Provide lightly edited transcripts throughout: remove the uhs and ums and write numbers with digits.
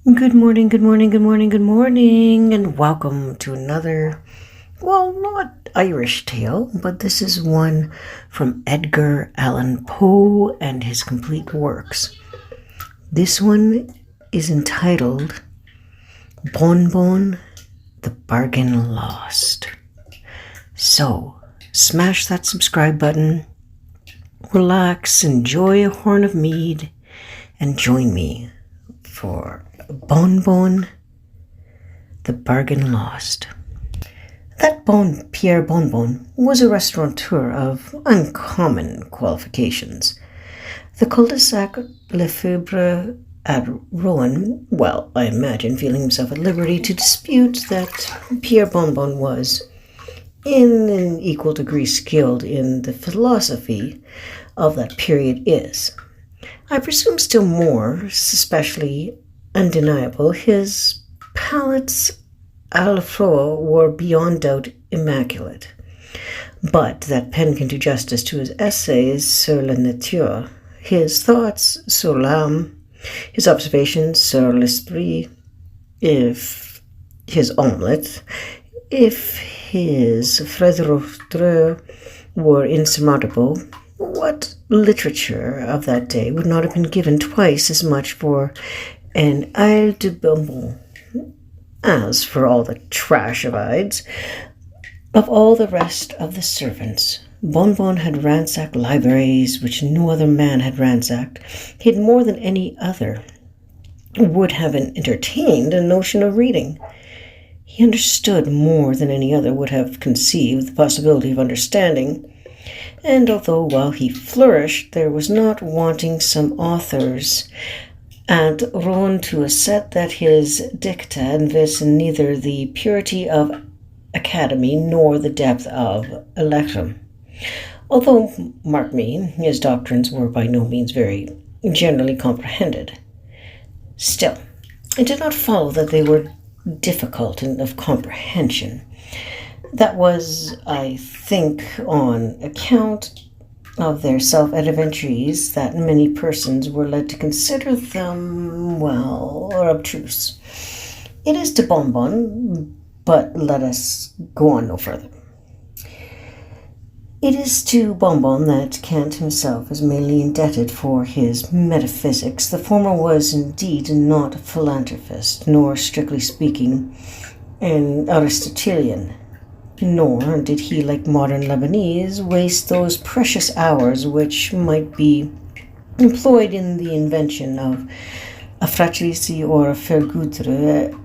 Good morning, good morning, good morning, good morning, and welcome to another, well, not Irish tale, but this is one from Edgar Allan Poe and his complete works. This one is entitled Bon Bon, the Bargain Lost. So, smash that subscribe button, relax, enjoy a horn of mead, and join me for Bon Bon, the Bargain Lost. That Pierre Bonbon was a restaurateur of uncommon qualifications. The cul-de-sac Lefebvre at Rouen, well, I imagine feeling himself at liberty to dispute that Pierre Bonbon was in an equal degree skilled in the philosophy of that period is. I presume still more, especially undeniable, his palates à la fois were beyond doubt immaculate. But that pen can do justice to his essays sur la nature, his thoughts sur l'âme, his observations sur l'esprit, if his omelette, if his Frédéric were insurmountable, what literature of that day would not have been given twice as much for an Isle de Bonbon? As for all the trash of Ides, of all the rest of the servants, Bonbon had ransacked libraries which no other man had ransacked. He had more than any other would have entertained a notion of reading. He understood more than any other would have conceived the possibility of understanding. And although while he flourished, there was not wanting some authors and Rouen to assert that his dicta envisaged neither the purity of academy nor the depth of electrum. Although, mark me, his doctrines were by no means very generally comprehended. Still, it did not follow that they were difficult of comprehension. That was, I think, on account of their self-adventures that many persons were led to consider them, well, or obtruse. It is to Bonbon, but let us go on no further. It is to Bonbon that Kant himself is mainly indebted for his metaphysics. The former was indeed not a philanthropist, nor, strictly speaking, an Aristotelian. Nor did he, like modern Lebanese, waste those precious hours which might be employed in the invention of a fratricide or a fergoutre,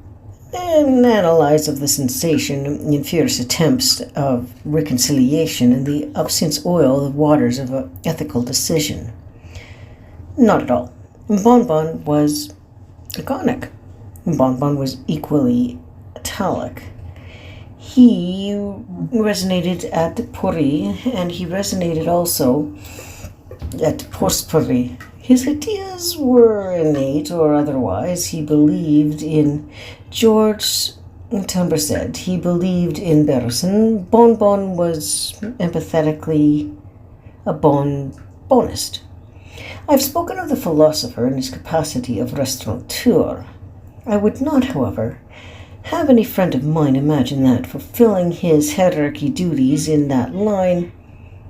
an analyze of the sensation in fierce attempts of reconciliation in the absence oil of waters of ethical decision. Not at all. Bonbon was laconic. Bonbon was equally italic. He resonated at Paris, and he resonated also at Paris. His ideas were innate or otherwise. He believed in George Timberset. He believed in Bergson. Bonbon was empathetically a bonist. I've spoken of the philosopher in his capacity of restaurateur. I would not, however, have any friend of mine imagine that, fulfilling his hierarchy duties in that line,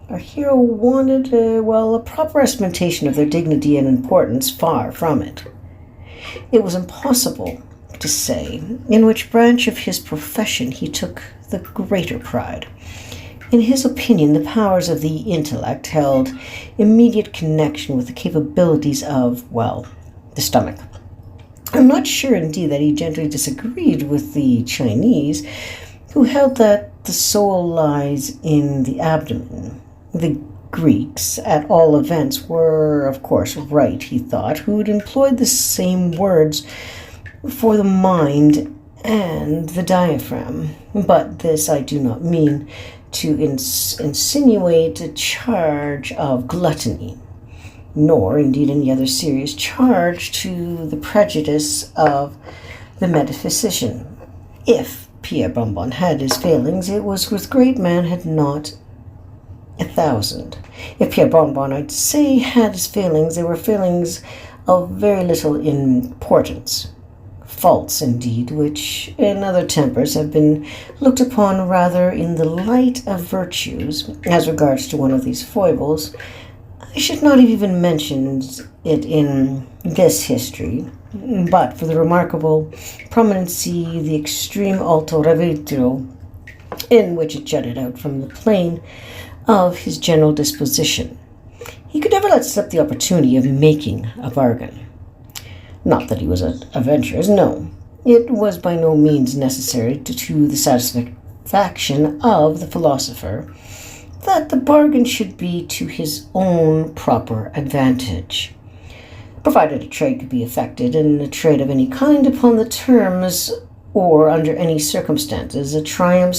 our hero wanted a proper estimation of their dignity and importance. Far from it. It was impossible to say in which branch of his profession he took the greater pride. In his opinion, the powers of the intellect held immediate connection with the capabilities of, the stomach. I'm not sure, indeed, that he gently disagreed with the Chinese, who held that the soul lies in the abdomen. The Greeks, at all events, were, of course, right, he thought, who had employed the same words for the mind and the diaphragm. But this I do not mean to insinuate a charge of gluttony, nor indeed any other serious charge to the prejudice of the metaphysician. If Pierre Bonbon had his failings, it was with great man had not 1,000. If Pierre Bonbon, I'd say, had his failings, they were failings of very little importance. faults indeed, which in other tempers have been looked upon rather in the light of virtues. As regards to one of these foibles, I should not have even mentioned it in this history, but for the remarkable prominency, the extreme alto retro, in which it jutted out from the plane of his general disposition. He could never let slip the opportunity of making a bargain. Not that he was adventurous, no. It was by no means necessary to the satisfaction of the philosopher that the bargain should be to his own proper advantage. Provided a trade could be effected, and a trade of any kind upon the terms or under any circumstances, a triumph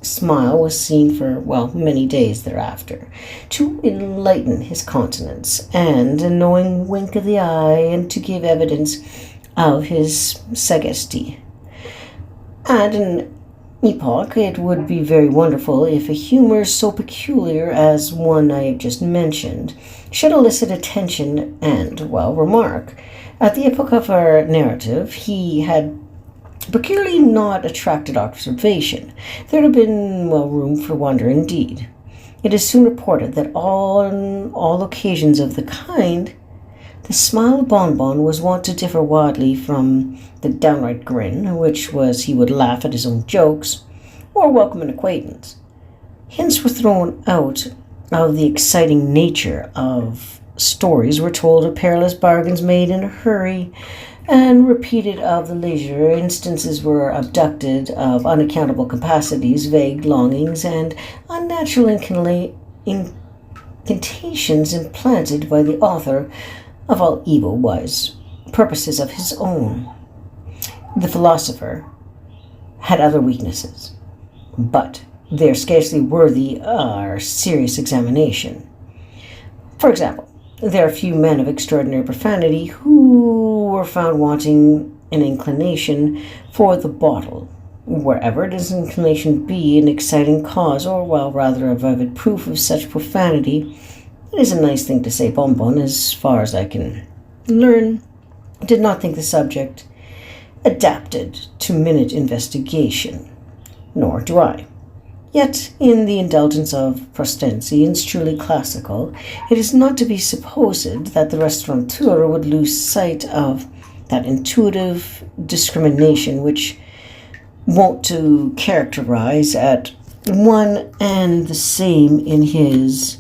smile was seen for, many days thereafter, to enlighten his countenance, and a knowing wink of the eye, and to give evidence of his sagacity. At an epoch, it would be very wonderful if a humor so peculiar as one I have just mentioned should elicit attention and, remark. At the epoch of our narrative, he had peculiarly not attracted observation. There had been, room for wonder indeed. It is soon reported that on all occasions of the kind, the smile of Bonbon was wont to differ widely from the downright grin, which was he would laugh at his own jokes, or welcome an acquaintance. Hints were thrown out of the exciting nature of stories were told of perilous bargains made in a hurry, and repeated of the leisure. Instances were abducted of unaccountable capacities, vague longings, and unnatural incantations implanted by the author of all evil wise purposes of his own. The philosopher had other weaknesses, but they are scarcely worthy our serious examination. For example, there are few men of extraordinary profanity who were found wanting an inclination for the bottle. Wherever this inclination be an exciting cause, or rather a vivid proof of such profanity, it is a nice thing to say Bonbon, as far as I can learn, did not think the subject adapted to minute investigation. Nor do I. Yet, in the indulgence of prostensians truly classical, it is not to be supposed that the restaurateur would lose sight of that intuitive discrimination which wont to characterize at one and the same in his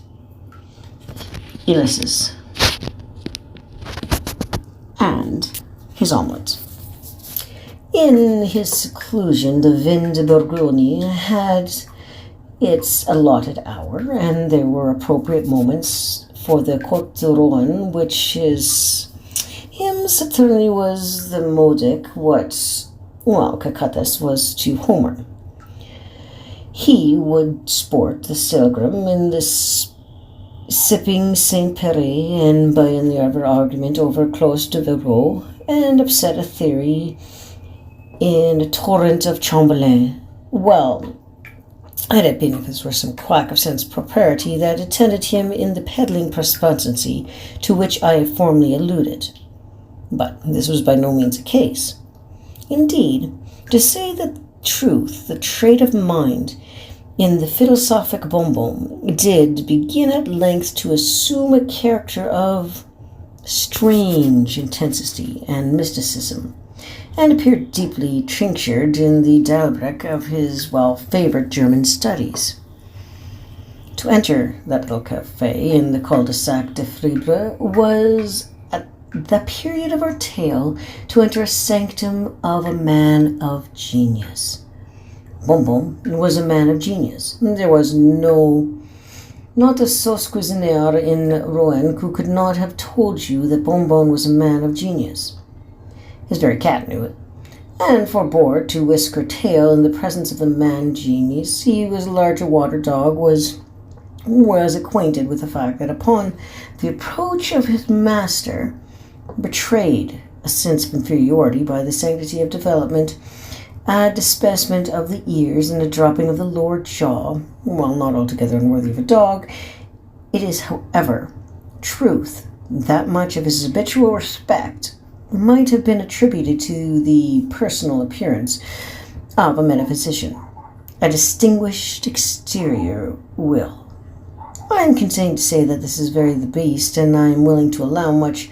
Ulysses and his omelette. In his seclusion, the Vin de Bourgogne had its allotted hour, and there were appropriate moments for the Côte de Rouen, which him certainly was the modic what, Cacatus was to Homer. He would sport the Pilgrim in this sipping Saint Péry, and by any other argument over Clos de Verreau, and upset a theory in a torrent of Chamberlain. Had it been if there were some quack of sense propriety that attended him in the peddling despondency to which I have formerly alluded. But this was by no means the case. Indeed, to say the truth, the trait of mind in the philosophic Bonbon did begin at length to assume a character of strange intensity and mysticism, and appeared deeply tinctured in the Dalbrek of his favoured German studies. To enter that little cafe in the cul-de-sac de Fribre was, at the period of our tale, to enter a sanctum of a man of genius. Bonbon was a man of genius. There was not a sauce cuisinier in Rouen who could not have told you that Bonbon was a man of genius. His very cat knew it, and forbore to whisk her tail in the presence of the man genius. He was a larger water dog, was acquainted with the fact that upon the approach of his master, betrayed a sense of inferiority by the sanctity of development, a despacement of the ears, and a dropping of the lower jaw, while not altogether unworthy of a dog. It is, however, truth that much of his habitual respect might have been attributed to the personal appearance of a metaphysician, a distinguished exterior will. I am content to say that this is very the beast, and I am willing to allow much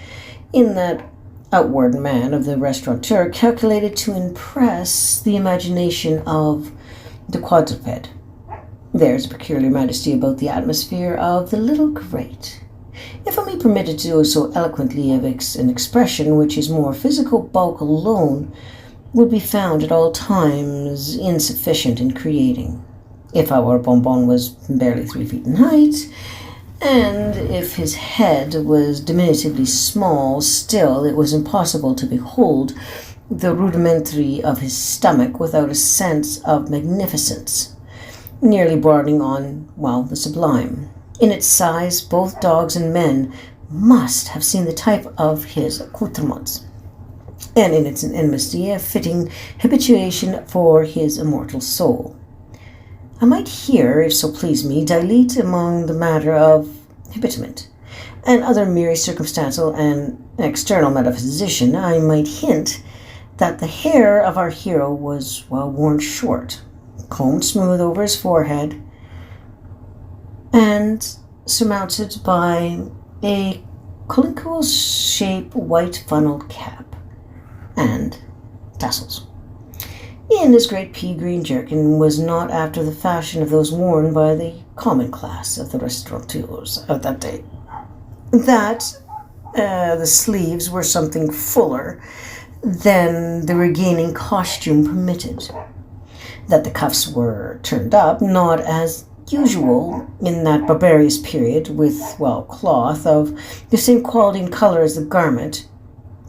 in that outward man of the restaurateur calculated to impress the imagination of the quadruped. There is a peculiar majesty about the atmosphere of the little grate. If I may permit it to do so eloquently of an expression which is more physical bulk alone would be found at all times insufficient in creating. If our bonbon was barely 3 feet in height, and if his head was diminutively small, still it was impossible to behold the rudimentary of his stomach without a sense of magnificence, nearly bordering on, the sublime. In its size, both dogs and men must have seen the type of his accoutrements, and in its intimacy a fitting habituation for his immortal soul. I might here, if so please me, dilate among the matter of habitement, and other merely circumstantial and external metaphysician. I might hint that the hair of our hero was worn short, combed smooth over his forehead, and surmounted by a conical-shaped white funneled cap and tassels. In his great pea-green jerkin was not after the fashion of those worn by the common class of the restaurateurs of that day. That the sleeves were something fuller than the regaining costume permitted. That the cuffs were turned up, not as usual in that barbarous period, with, cloth of the same quality and color as the garment,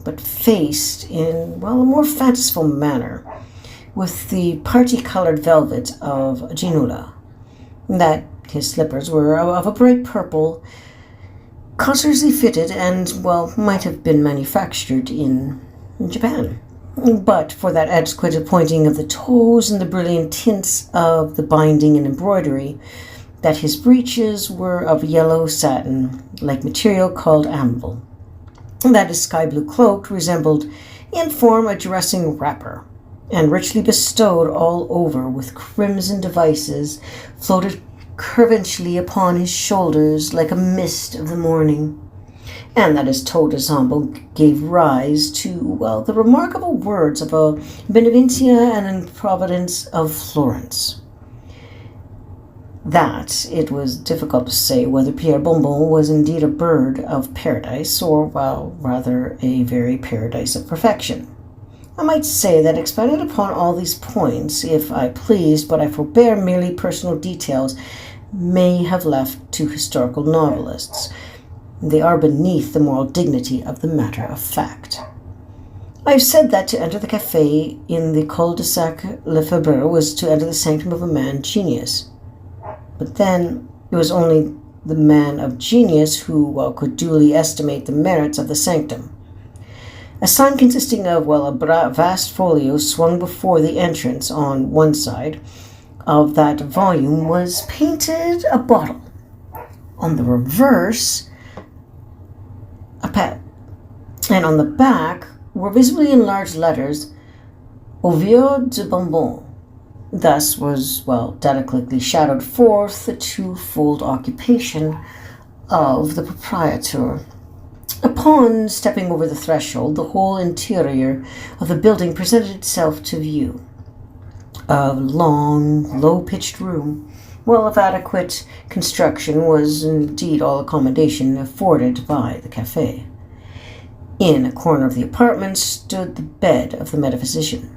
but faced in, a more fanciful manner, with the party-colored velvet of Genoa. That his slippers were of a bright purple, cautiously fitted, and, might have been manufactured in Japan, but for that exquisite pointing of the toes and the brilliant tints of the binding and embroidery. That his breeches were of yellow satin, like material called amble. That his sky-blue cloak resembled in form a dressing wrapper, and richly bestowed all over with crimson devices, floated curvantly upon his shoulders like a mist of the morning, and that his toed ensemble gave rise to, the remarkable words of a benevolentia and improvidence of Florence. That it was difficult to say whether Pierre Bonbon was indeed a bird of paradise, or, rather a very paradise of perfection. I might say that expounded upon all these points, if I pleased, but I forbear merely personal details, may have left to historical novelists. They are beneath the moral dignity of the matter of fact. I have said that to enter the café in the cul-de-sac Lefebvre was to enter the sanctum of a man genius. But then it was only the man of genius who, could duly estimate the merits of the sanctum. A sign consisting of, a vast folio swung before the entrance on one side of that volume was painted a bottle. On the reverse, a pet. And on the back were visibly in large letters, Au vieux de bonbon. Thus was, delicately shadowed forth the twofold occupation of the proprietor. Upon stepping over the threshold, the whole interior of the building presented itself to view. A long, low-pitched room, of adequate construction, was indeed all accommodation afforded by the café. In a corner of the apartment stood the bed of the metaphysician.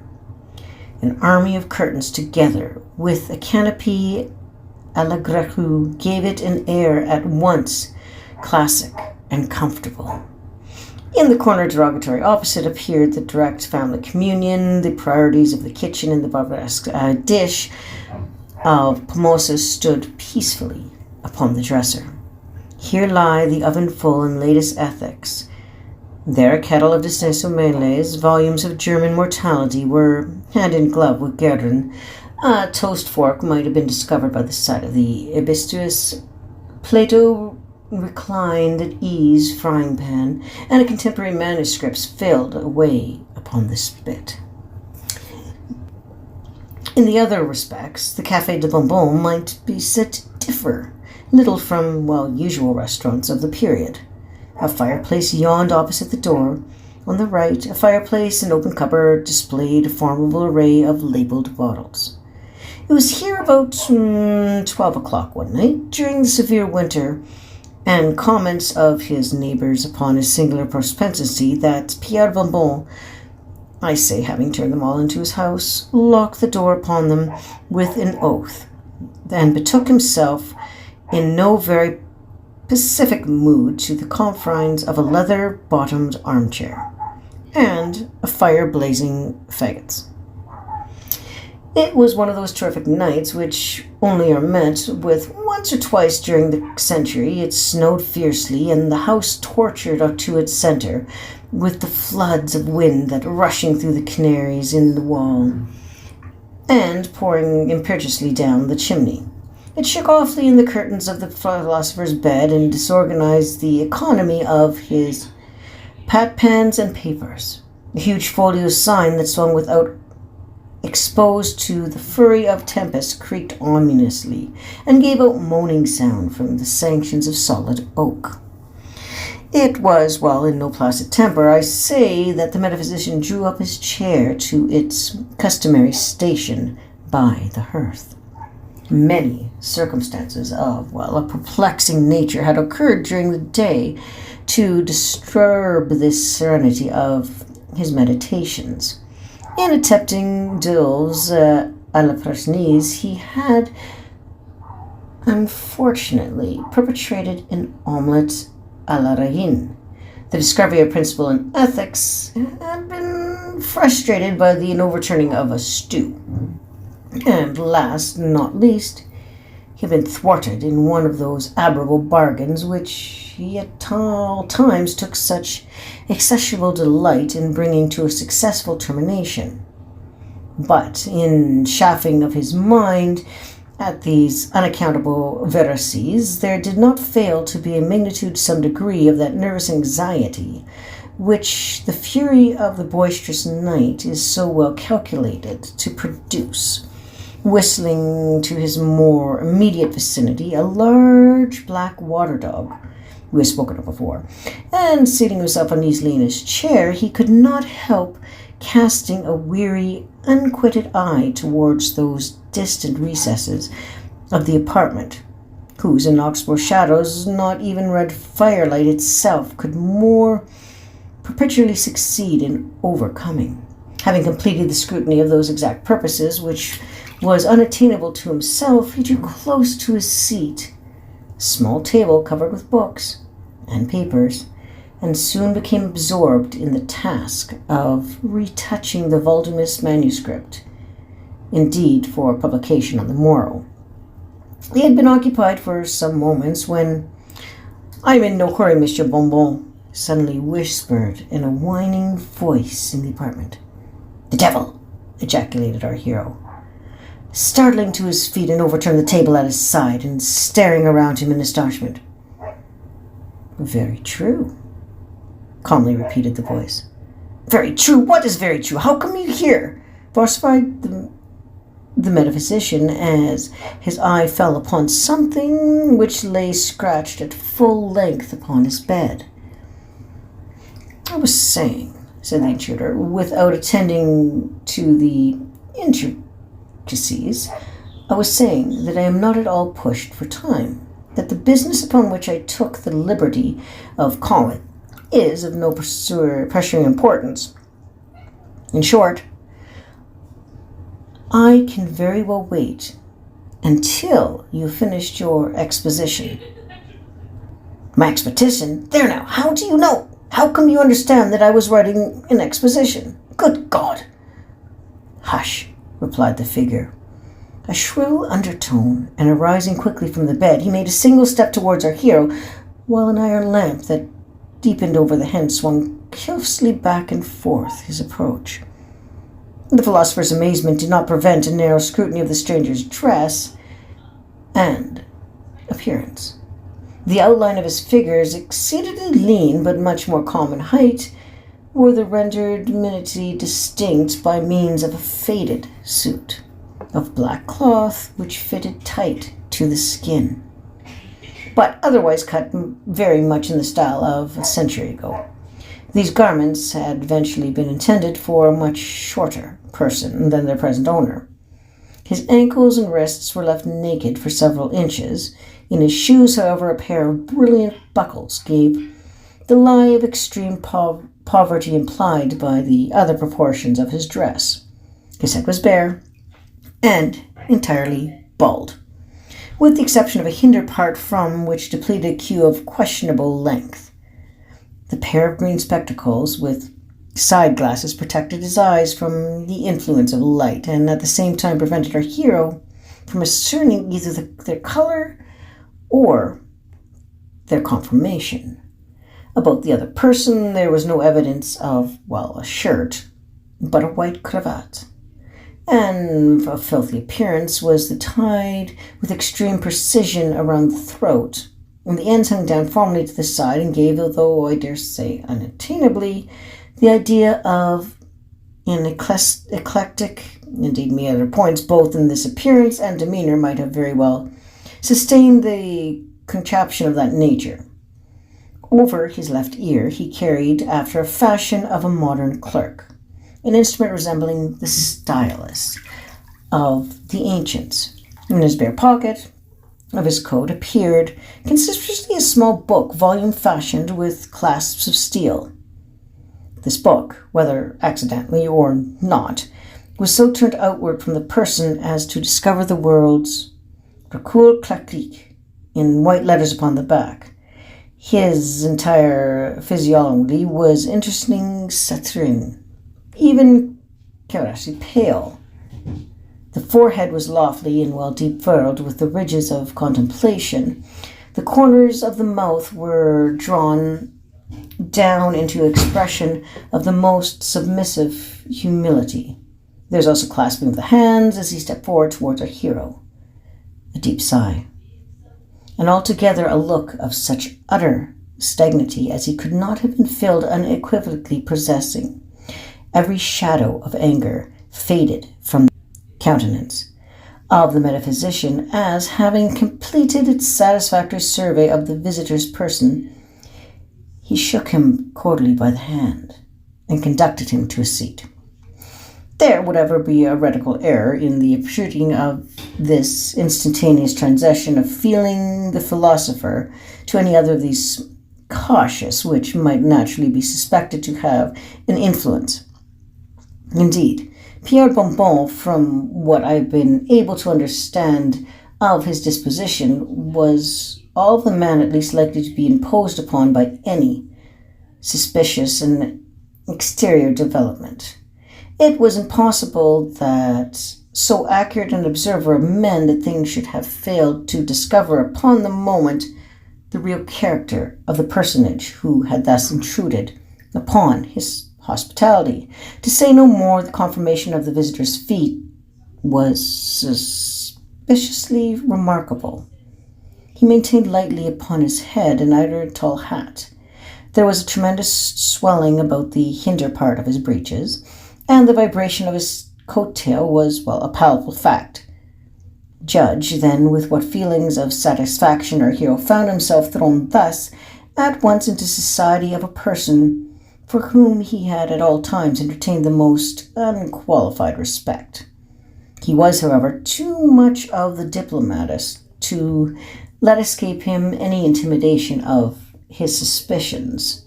An army of curtains, together with a canopy à la Gracchus, gave it an air at once classic and comfortable. In the corner derogatory opposite appeared the direct family communion, the priorities of the kitchen, and the barbaresque dish of pomosa stood peacefully upon the dresser. Here lie the oven full and latest ethics. There a kettle of Desnais volumes of German mortality were hand in glove with Gerdon. A toast fork might have been discovered by the side of the Hibiscus. Plato reclined at ease frying pan, and a contemporary manuscripts filled away upon the spit. In the other respects, the Café de Bonbon might be said to differ little from, usual restaurants of the period. A fireplace yawned opposite the door. On the right, a fireplace and open cupboard displayed a formidable array of labelled bottles. It was here about 12 o'clock one night, during the severe winter, and comments of his neighbours upon his singular propensity, that Pierre Bonbon, I say, having turned them all into his house, locked the door upon them with an oath, and betook himself in no very pacific mood to the confines of a leather-bottomed armchair and a fire blazing faggots. It was one of those terrific nights which only are met with once or twice during the century. It snowed fiercely, and the house tortured up to its centre with the floods of wind that rushing through the canaries in the wall and pouring impetuously down the chimney. It shook awfully in the curtains of the philosopher's bed and disorganized the economy of his pat pans and papers. The huge folio sign that swung without exposed to the fury of tempest creaked ominously and gave out moaning sound from the sanctions of solid oak. It was, in no placid temper, I say, that the metaphysician drew up his chair to its customary station by the hearth. Many circumstances of, a perplexing nature had occurred during the day to disturb this serenity of his meditations. In attempting d'oeuvres à la Parisienne, he had unfortunately perpetrated an omelette à la reine. The discovery of principle in ethics had been frustrated by the overturning of a stew. And last, not least, he had been thwarted in one of those admirable bargains which he at all times took such excessive delight in bringing to a successful termination. But in chaffing of his mind at these unaccountable veracies, there did not fail to be a magnitude some degree of that nervous anxiety which the fury of the boisterous night is so well calculated to produce. Whistling to his more immediate vicinity a large black water dog, we have spoken of before, and seating himself uneasily in his chair, he could not help casting a weary, unquitted eye towards those distant recesses of the apartment, whose inexorable shadows not even red firelight itself could more perpetually succeed in overcoming. Having completed the scrutiny of those exact purposes which was unattainable to himself, he drew close to his seat, a small table covered with books and papers, and soon became absorbed in the task of retouching the voluminous manuscript, indeed for publication on the morrow. He had been occupied for some moments when, "I am in no hurry, Monsieur Bonbon," suddenly whispered in a whining voice in the apartment. "The devil!" ejaculated our hero, startling to his feet and overturned the table at his side and staring around him in astonishment. "Very true," calmly repeated the voice. "Very true? What is very true? How come you here?" versified the metaphysician as his eye fell upon something which lay scratched at full length upon his bed. "I was saying," said the intruder, without attending to the intricacies, "I was saying that I am not at all pushed for time, that the business upon which I took the liberty of calling is of no pressuring importance. In short, I can very well wait until you've finished your exposition." "My exposition? There now, how do you know? How come you understand that I was writing an exposition? Good God!" "Hush," replied the figure. A shrill undertone, and arising quickly from the bed, he made a single step towards our hero, while an iron lamp that deepened over the hen swung cautiously back and forth his approach. The philosopher's amazement did not prevent a narrow scrutiny of the stranger's dress and appearance. The outline of his figures, exceedingly lean but much more calm in height, were the rendered minutely distinct by means of a faded suit of black cloth which fitted tight to the skin, but otherwise cut very much in the style of a century ago. These garments had eventually been intended for a much shorter person than their present owner. His ankles and wrists were left naked for several inches. In his shoes, however, a pair of brilliant buckles gave the lie of extreme poverty implied by the other proportions of his dress. His head was bare and entirely bald, with the exception of a hinder part from which depleted a queue of questionable length. The pair of green spectacles with side glasses protected his eyes from the influence of light, and at the same time prevented our hero from discerning either their color or their conformation. About the other person, there was no evidence of, a shirt, but a white cravat, and of filthy appearance was the tied with extreme precision around the throat, and the ends hung down firmly to the side and gave, although I dare say unattainably, the idea of an eclectic, indeed many other points, both in this appearance and demeanor, might have very well sustained the contraption of that nature. Over his left ear he carried, after a fashion of a modern clerk, an instrument resembling the stylus of the ancients. In his bare pocket of his coat appeared conspicuously a small book, volume fashioned with clasps of steel. This book, whether accidentally or not, was so turned outward from the person as to discover the words "Recours classique" in white letters upon the back. His entire physiognomy was interesting saturnine, even curiously pale. The forehead was lofty and well deep-furrowed with the ridges of contemplation. The corners of the mouth were drawn down into expression of the most submissive humility. There was also clasping of the hands as he stepped forward towards our hero. A deep sigh, and altogether a look of such utter stagnity as he could not have been filled, unequivocally possessing. Every shadow of anger faded from the countenance of the metaphysician as, having completed its satisfactory survey of the visitor's person, he shook him cordially by the hand and conducted him to a seat. There would ever be a radical error in the attributing of this instantaneous transition of feeling the philosopher to any other of these cautious, which might naturally be suspected to have an influence. Indeed, Pierre Bonbon, from what I've been able to understand of his disposition, was all the man at least likely to be imposed upon by any suspicious and exterior development. It was impossible that so accurate an observer of men that things should have failed to discover upon the moment the real character of the personage who had thus intruded upon his hospitality. To say no more, the conformation of the visitor's feet was suspiciously remarkable. He maintained lightly upon his head an outer tall hat. There was a tremendous swelling about the hinder part of his breeches, and the vibration of his coat-tail was, a palpable fact. Judge, then, with what feelings of satisfaction our hero found himself thrown thus at once into society of a person for whom he had at all times entertained the most unqualified respect. He was, however, too much of the diplomatist to let escape him any intimidation of his suspicions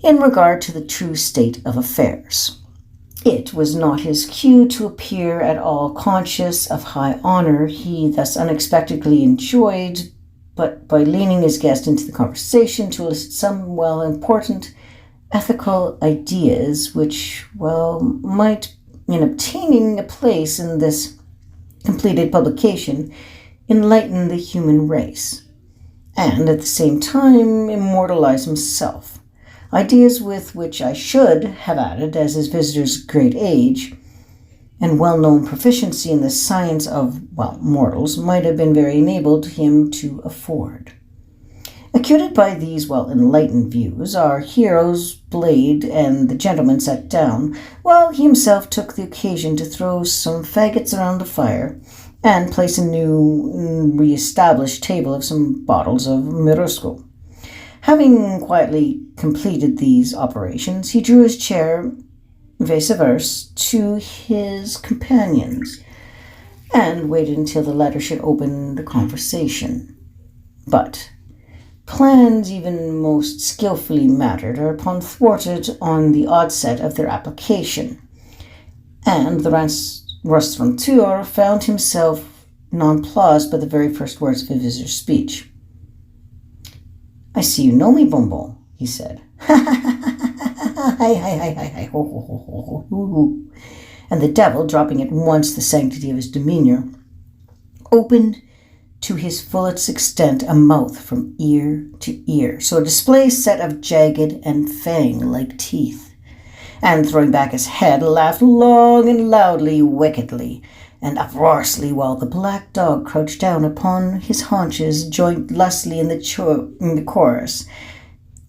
in regard to the true state of affairs. It was not his cue to appear at all conscious of high honor he thus unexpectedly enjoyed, but by leading his guest into the conversation to elicit some important ethical ideas which, might, in obtaining a place in this completed publication, enlighten the human race, and at the same time immortalize himself. Ideas with which I should have added, as his visitor's great age and well-known proficiency in the science of, mortals might have been very enabled him to afford. Accoutred by these enlightened views, our hero's blade and the gentleman sat down, while he himself took the occasion to throw some faggots around the fire and place a new re-established table of some bottles of Mirosco. Having quietly completed these operations, he drew his chair vice-versa to his companion's and waited until the latter should open the conversation. But plans, even most skillfully mattered, are upon thwarted on the onset of their application, and the restaurateur found himself nonplussed by the very first words of his visitor's speech. "I see you know me, Bonbon," he said. Hi, ho, ho, ho, ho, ho, ho. And the devil, dropping at once the sanctity of his demeanor, opened to his fullest extent a mouth from ear to ear, so a display set of jagged and fang-like teeth, and throwing back his head, laughed long and loudly, wickedly, and uproariously, while the black dog crouched down upon his haunches, joined lustily in the chorus,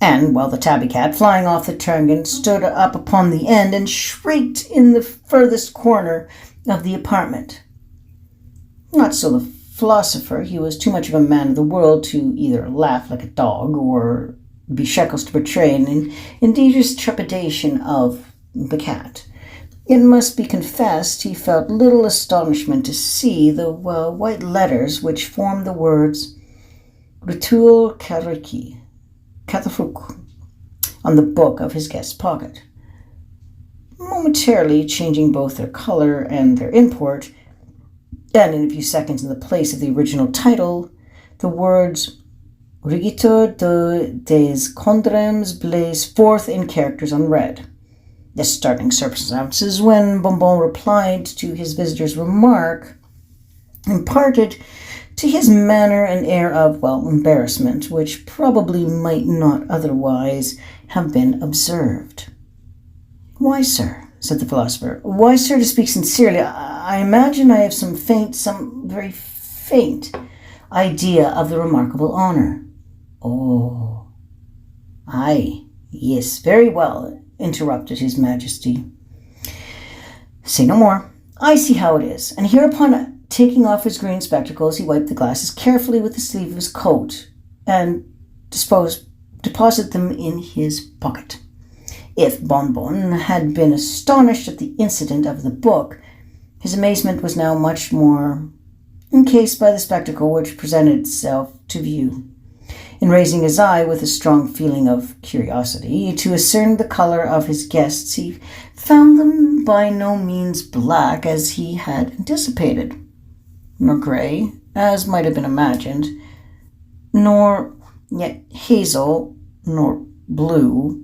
and while the tabby cat, flying off the turban, stood up upon the end and shrieked in the furthest corner of the apartment. Not so the philosopher. He was too much of a man of the world to either laugh like a dog or be shekels to betray an indigenous trepidation of the cat. It must be confessed he felt little astonishment to see the white letters which formed the words Ritul Kariki, Kathafuk, on the book of his guest's pocket. Momentarily changing both their color and their import, and in a few seconds in the place of the original title, the words Rigitor des Condrems blaze forth in characters unread. This startling circumstances, when Bonbon replied to his visitor's remark, imparted to his manner an air of, embarrassment, which probably might not otherwise have been observed. "Why, sir," said the philosopher, "why, sir, to speak sincerely, I imagine I have some very faint idea of the remarkable honor." "Oh, aye, yes, very well," interrupted his majesty. "Say no more. I see how it is." And hereupon, taking off his green spectacles, he wiped the glasses carefully with the sleeve of his coat and deposited them in his pocket. If Bonbon had been astonished at the incident of the book, his amazement was now much more encased by the spectacle which presented itself to view. In raising his eye with a strong feeling of curiosity to discern the color of his guests, he found them by no means black as he had anticipated, nor grey, as might have been imagined, nor yet hazel, nor blue,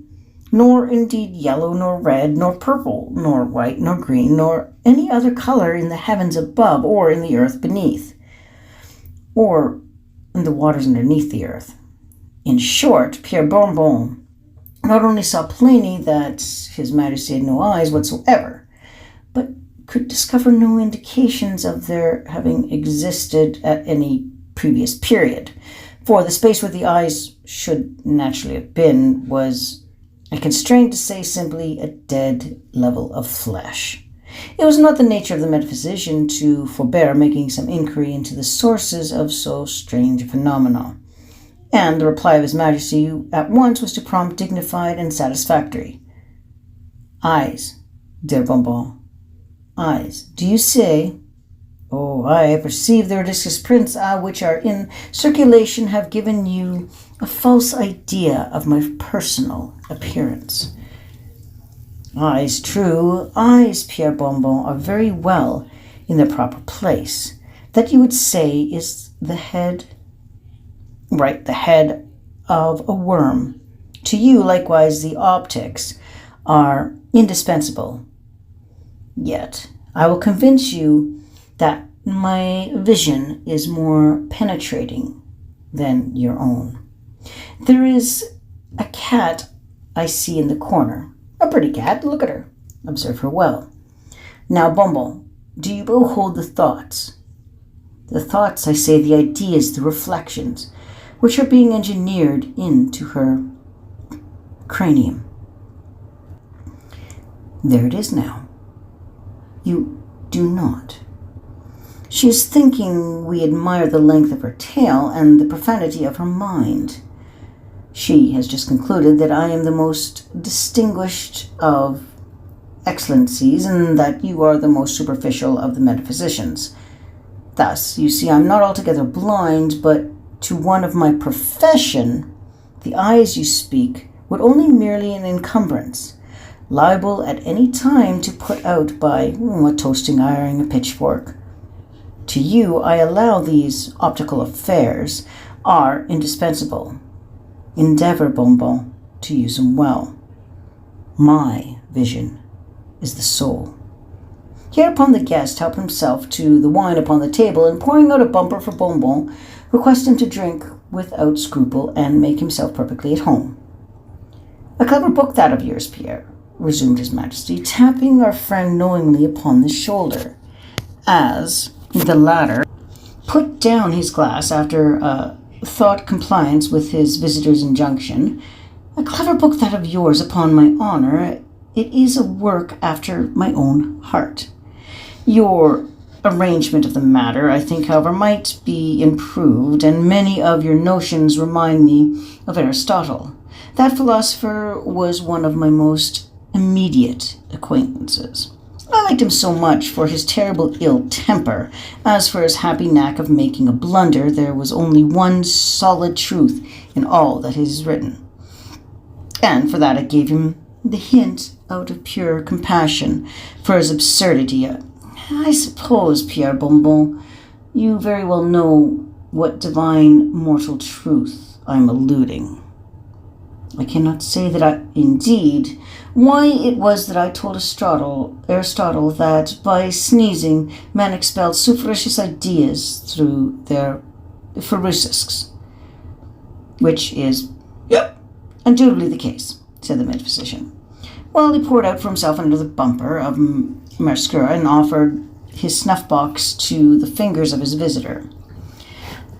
nor indeed yellow, nor red, nor purple, nor white, nor green, nor any other color in the heavens above, or in the earth beneath, or in the waters underneath the earth. In short, Pierre Bonbon not only saw plainly that his majesty had no eyes whatsoever, but could discover no indications of their having existed at any previous period, for the space where the eyes should naturally have been was, I constrained to say simply, a dead level of flesh. It was not the nature of the metaphysician to forbear making some inquiry into the sources of so strange a phenomenon, and the reply of his majesty at once was to prompt, dignified, and satisfactory. "Eyes, dear Bonbon, eyes, do you say? Oh, I perceive the ridiculous prints which are in circulation have given you a false idea of my personal appearance." "Eyes, true, eyes, Pierre Bonbon, are very well in their proper place. That you would say is the head of a worm. To you, likewise, the optics are indispensable. Yet, I will convince you that my vision is more penetrating than your own. There is a cat I see in the corner. A pretty cat, look at her. Observe her well. Now, Bonbon, do you behold the thoughts? The thoughts, I say, the ideas, the reflections, which are being engineered into her cranium. There it is now. You do not. She is thinking we admire the length of her tail and the profanity of her mind. She has just concluded that I am the most distinguished of excellencies and that you are the most superficial of the metaphysicians. Thus, you see, I'm not altogether blind, but to one of my profession, the eyes you speak would only merely an encumbrance, liable at any time to put out by a toasting iron, a pitchfork. To you, I allow these optical affairs are indispensable. Endeavor, Bonbon, to use them well. My vision is the soul. Hereupon the guest helped himself to the wine upon the table, and pouring out a bumper for Bonbon, requested him to drink without scruple and make himself perfectly at home. A clever book that of yours, Pierre, resumed His Majesty, tapping our friend knowingly upon the shoulder, as the latter put down his glass after thought compliance with his visitor's injunction. A clever book that of yours, upon my honour. It is a work after my own heart. Your arrangement of the matter, I think, however, might be improved, and many of your notions remind me of Aristotle. That philosopher was one of my most immediate acquaintances. I liked him so much for his terrible ill temper. As for his happy knack of making a blunder, there was only one solid truth in all that is written. And for that I gave him the hint out of pure compassion for his absurdity. I suppose, Pierre Bonbon, you very well know what divine mortal truth I'm alluding. I cannot say that indeed, why it was that I told Aristotle that by sneezing men expelled superstitious ideas through their pharisisks, which is, undoubtedly the case, said the metaphysician. Well, he poured out for himself another bumper of Mascara and offered his snuff-box to the fingers of his visitor.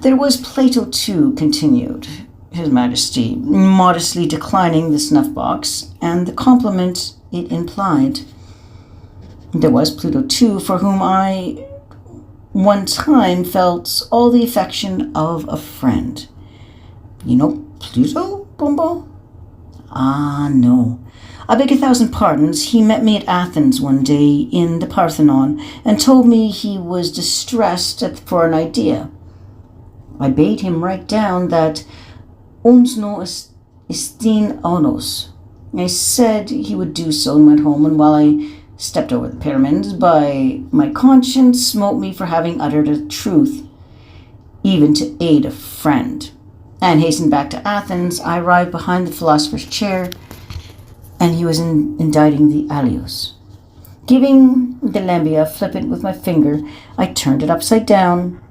There was Plato, too, continued His Majesty, modestly declining the snuff-box and the compliment it implied. There was Pluto, too, for whom I one time felt all the affection of a friend. You know Pluto, Bonbon? Ah, no. I beg 1,000 pardons. He met me at Athens one day in the Parthenon and told me he was distressed for an idea. I bade him write down that ons no estin onos. I said he would do so and went home, and while I stepped over the pyramids, my conscience smote me for having uttered a truth, even to aid a friend. And hastened back to Athens. I arrived behind the philosopher's chair, and he was inditing the alios. Giving the lambia flippant with my finger, I turned it upside down,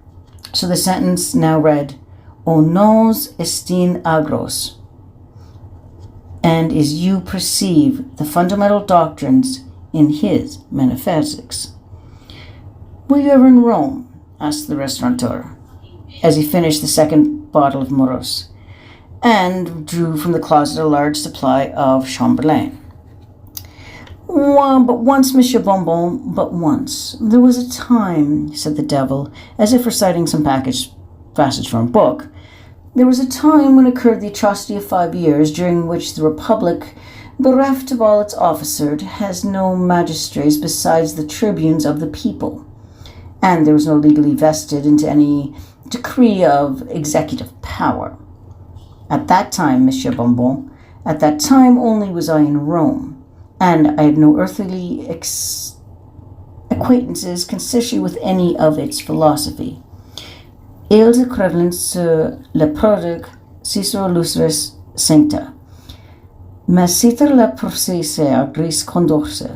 so the sentence now read, O nos estin agros, and as you perceive the fundamental doctrines in his metaphysics. Were you ever in Rome? Asked the restaurateur, as he finished the second bottle of Moros, and drew from the closet a large supply of Chamberlain. But once, Monsieur Bonbon, but once. There was a time, said the devil, as if reciting some passage from a book. There was a time when occurred the atrocity of 5 years, during which the Republic, bereft of all its officers, has no magistrates besides the tribunes of the people, and there was no legally vested into any decree of executive power. At that time, Monsieur Bonbon, at that time only was I in Rome, and I had no earthly acquaintances consistent with any of its philosophy. Ils crevelent sur le prodigue Cicero Luceris Sancta. Mais citer la processer gris condorse.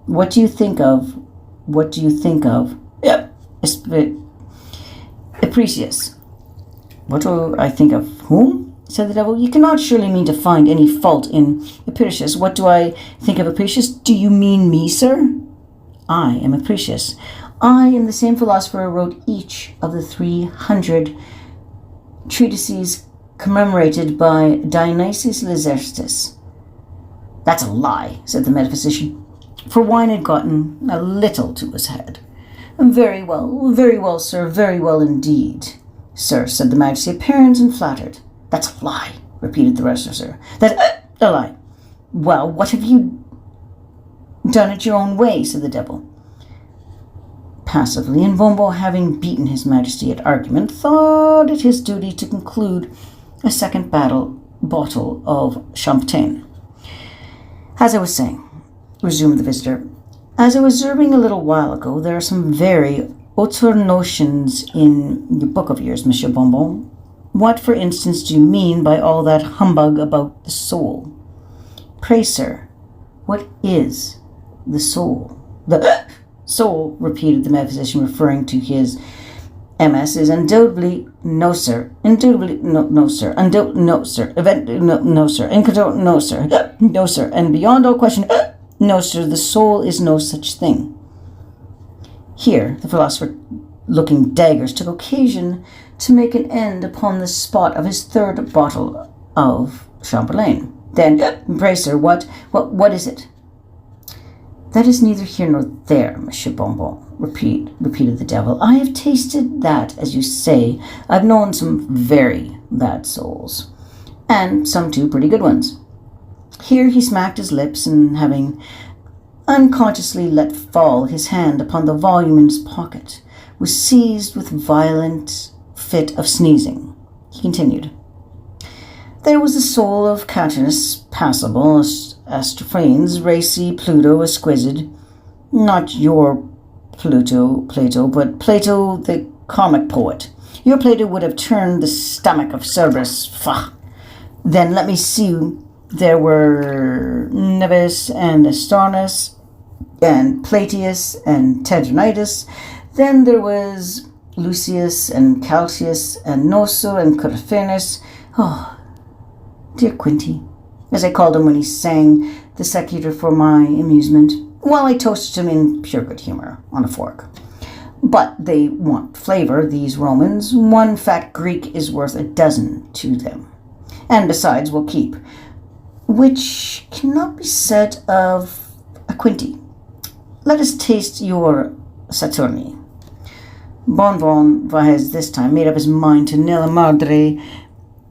What do you think of? Yep. Apprecius. What do I think of whom? Said the devil. You cannot surely mean to find any fault in Apprecius. What do I think of Apprecius? Do you mean me, sir? I am Apprecius. I am the same philosopher who wrote each of the 300 treatises commemorated by Dionysius Laertius. That's a lie, said the metaphysician, for wine had gotten a little to his head. Very well, sir, very well indeed. Sir, said the Majesty, apparent and flattered. That's a lie, repeated the rest, sir. That's a lie. Well, what have you done it your own way, said the devil. Passively, and Bombo, having beaten his Majesty at argument, thought it his duty to conclude a second bottle of champagne. As I was saying, resumed the visitor, as I was observing a little while ago, there are some very auteur notions in your book of yours, Monsieur Bonbon. What, for instance, do you mean by all that humbug about the soul? Pray, sir, what is the soul? The soul, repeated the metaphysician, referring to his MS, is undoubtedly no, sir. Undoubtedly no, sir. No, sir. No, sir. No, sir. No, sir. And beyond all question, no, sir. The soul is no such thing. Here, the philosopher, looking daggers, took occasion to make an end upon the spot of his third bottle of champagne. Then, pray, sir, what is it? That is neither here nor there, Monsieur Bonbon, repeated the devil. I have tasted that, as you say. I've known some very bad souls, and some too pretty good ones. Here he smacked his lips, and having unconsciously let fall his hand upon the volume in his pocket, was seized with violent fit of sneezing. He continued. There was the soul of Catinus, passable, Astrophanes, racy, Pluto, exquisite. Not your Plato, but Plato the comic poet. Your Plato would have turned the stomach of Cerberus. Faugh! Then let me see. There were Nevis and Astornus, and Platius and Tedronitis. Then there was Lucius and Calcius and Nosso and Coryphanus. Oh, dear Quinty, as I called him when he sang the secular for my amusement, while I toasted him in pure good humor on a fork. But they want flavor, these Romans. One fat Greek is worth a dozen to them. And besides, we'll keep. Which cannot be said of a Quinty. Let us taste your Saturni. Bonbon has this time made up his mind to nella madre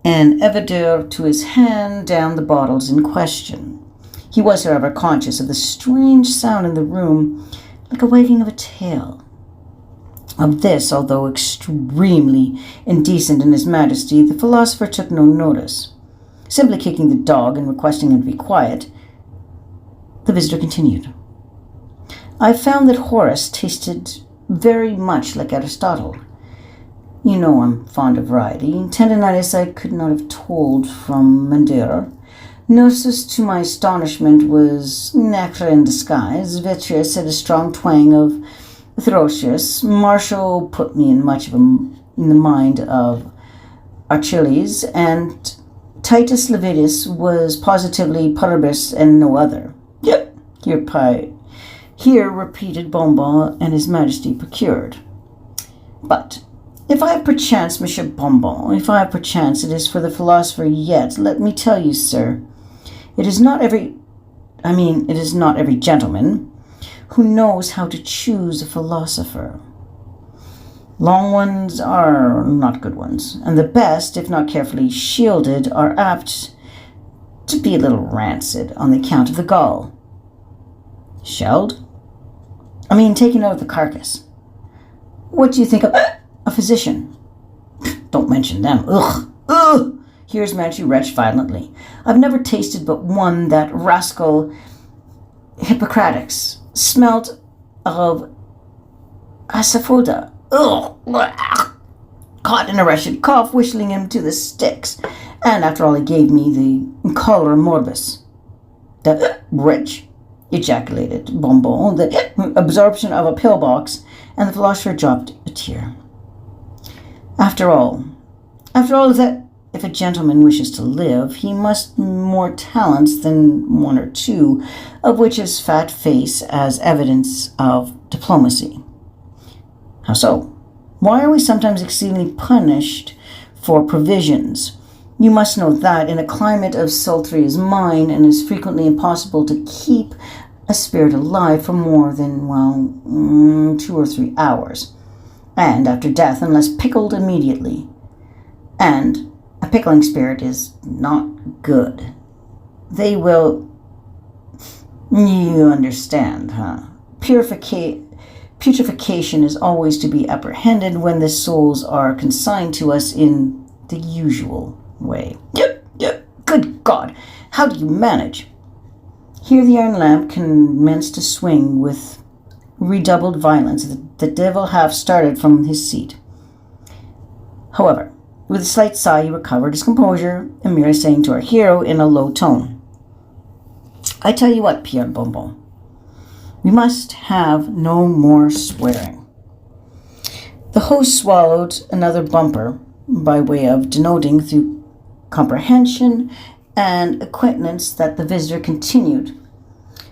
and evidere to his hand down the bottles in question. He was, however, conscious of the strange sound in the room, like a wagging of a tail. Of this, although extremely indecent in his Majesty, the philosopher took no notice. Simply kicking the dog and requesting him to be quiet, the visitor continued. I found that Horace tasted very much like Aristotle. You know I'm fond of variety. Tendinitis I could not have told from Madeira. Gnosis, to my astonishment, was nectar in disguise. Vitreous had a strong twang of Throcius. Martial put me in much of in the mind of Achilles, and Titus Lividius was positively Pyrrhus and no other. Yep, here repeated Bonbon and his Majesty procured. But if I have perchance, Monsieur Bonbon, if I have perchance, it is for the philosopher yet. Let me tell you, sir, it is not every gentleman who knows how to choose a philosopher. Long ones are not good ones, and the best, if not carefully shielded, are apt to be a little rancid on the account of the gall. Shelled? Taken out of the carcass. What do you think of a physician? Don't mention them. Ugh! Ugh! Here's Manchu retched violently. I've never tasted but one, that rascal Hippocrates. Smelt of asafoetida. Ugh! Caught in a wretched cough, whistling him to the sticks. And after all, he gave me the cholera morbus. The rich, ejaculated Bonbon, the absorption of a pillbox, and the philosopher dropped a tear. After all, that if a gentleman wishes to live, he must more talents than one or two, of which his fat face as evidence of diplomacy. How so? Why are we sometimes exceedingly punished for provisions, You must know that in a climate as sultry as mine, and is frequently impossible to keep a spirit alive for more than, 2 or 3 hours, and after death, unless pickled immediately. And a pickling spirit is not good. They will... You understand, huh? Putrefaction is always to be apprehended when the souls are consigned to us in the usual way. Yep. Good God! How do you manage? Here the iron lamp commenced to swing with redoubled violence. The devil half started from his seat. However, with a slight sigh, he recovered his composure and merely saying to our hero in a low tone, "I tell you what, Pierre Bonbon, we must have no more swearing." The host swallowed another bumper by way of denoting through comprehension and acquaintance that the visitor continued,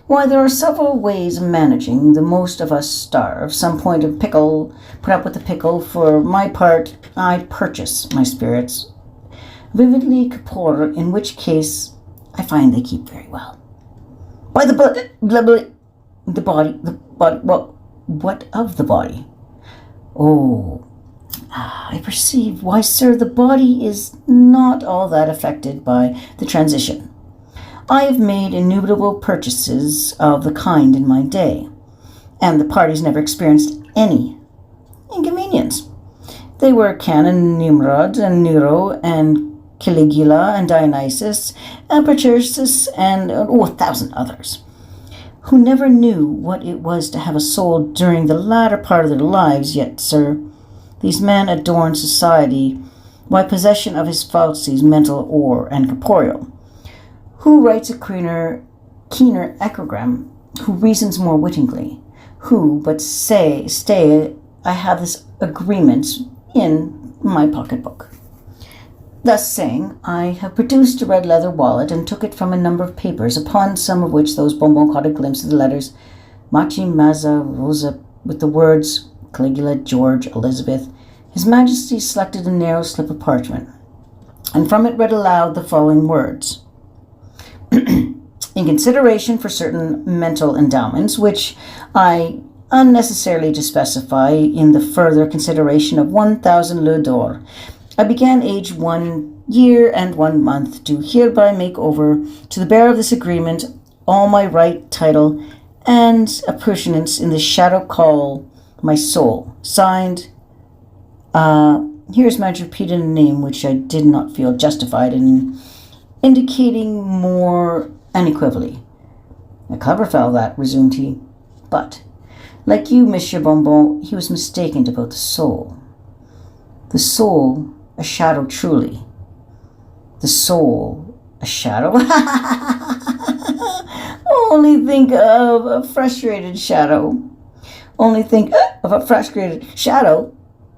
"Why, there are several ways of managing. The most of us starve. Some put up with the pickle. For my part, I purchase my spirits vividly corporeal, in which case I find they keep very well. Why, the body, what of the body? Oh, I perceive. Why, sir, the body is not all that affected by the transition. I have made innumerable purchases of the kind in my day, and the parties never experienced any inconvenience. They were Canon Nimrod and Nero and Caligula and Dionysus and Paracelsus and 1,000 others, who never knew what it was to have a soul during the latter part of their lives. Yet, sir, these men adorn society by possession of his faculties, mental and corporeal. Who writes a keener epigram? Who reasons more wittingly? Who but stay, I have this agreement in my pocketbook." Thus saying, I have produced a red leather wallet and took it from a number of papers, upon some of which those Bonbon caught a glimpse of the letters Machi Mazza Rosa with the words Caligula, George, Elizabeth. His Majesty selected a narrow slip of parchment, and from it read aloud the following words: "In consideration for certain mental endowments, which I unnecessarily to specify in the further consideration of 1,000 louis d'or, I began aged 1 year and 1 month, do hereby make over to the bearer of this agreement all my right, title, and appurtenance in the shadow call my soul. Signed," here's Madge repeated a name which I did not feel justified in indicating more unequivocally. "A clever fellow that," resumed he, "but, like you, Monsieur Bonbon, he was mistaken about the soul. The soul, a shadow truly. The soul, a shadow? Only think of a frustrated shadow. Only think of a frustrated shadow,"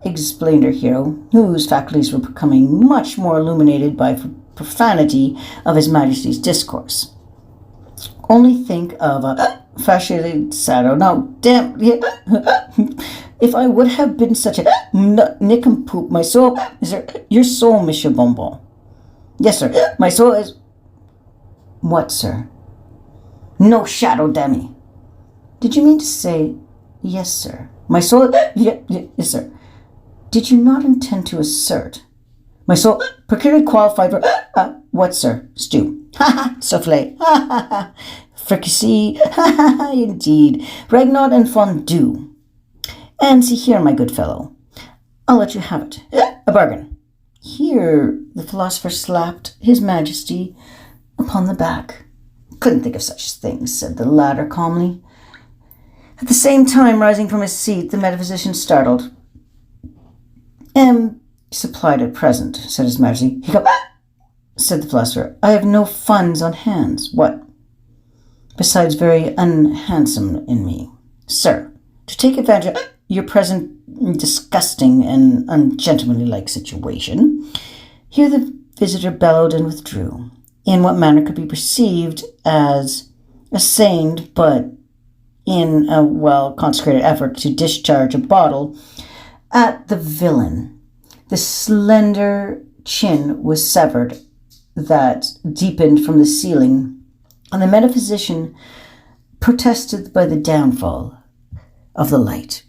explained our hero, whose faculties were becoming much more illuminated by profanity of His Majesty's discourse. "Only think of a frustrated shadow. Now, damn, if I would have been such a nincompoop, my soul, your soul, Monsieur Bonbon." "Yes, sir, my soul is..." "What, sir?" "No shadow, dammy." "Did you mean to say..." "Yes, sir. My soul..." Yes, sir." "Did you not intend to assert..." "My soul, peculiarly qualified for..." "What, sir?" "Stew." "Ha ha, souffle." "Ha ha ha, fricassee." "Ha ha ha, indeed. Ragnod and fondue. And see here, my good fellow, I'll let you have it. A bargain." Here the philosopher slapped His Majesty upon the back. "Couldn't think of such things," said the latter calmly. At the same time, rising from his seat, the metaphysician startled. "Am supplied at present," said His Majesty. "Hiccup," said the philosopher. "I have no funds on hands." "What?" "Besides very unhandsome in me, sir, to take advantage of your present disgusting and ungentlemanly-like situation." Here the visitor bellowed and withdrew, in what manner could be perceived as assayed, but in a well-consecrated effort to discharge a bottle at the villain, the slender chin was severed that deepened from the ceiling, and the metaphysician protested by the downfall of the light.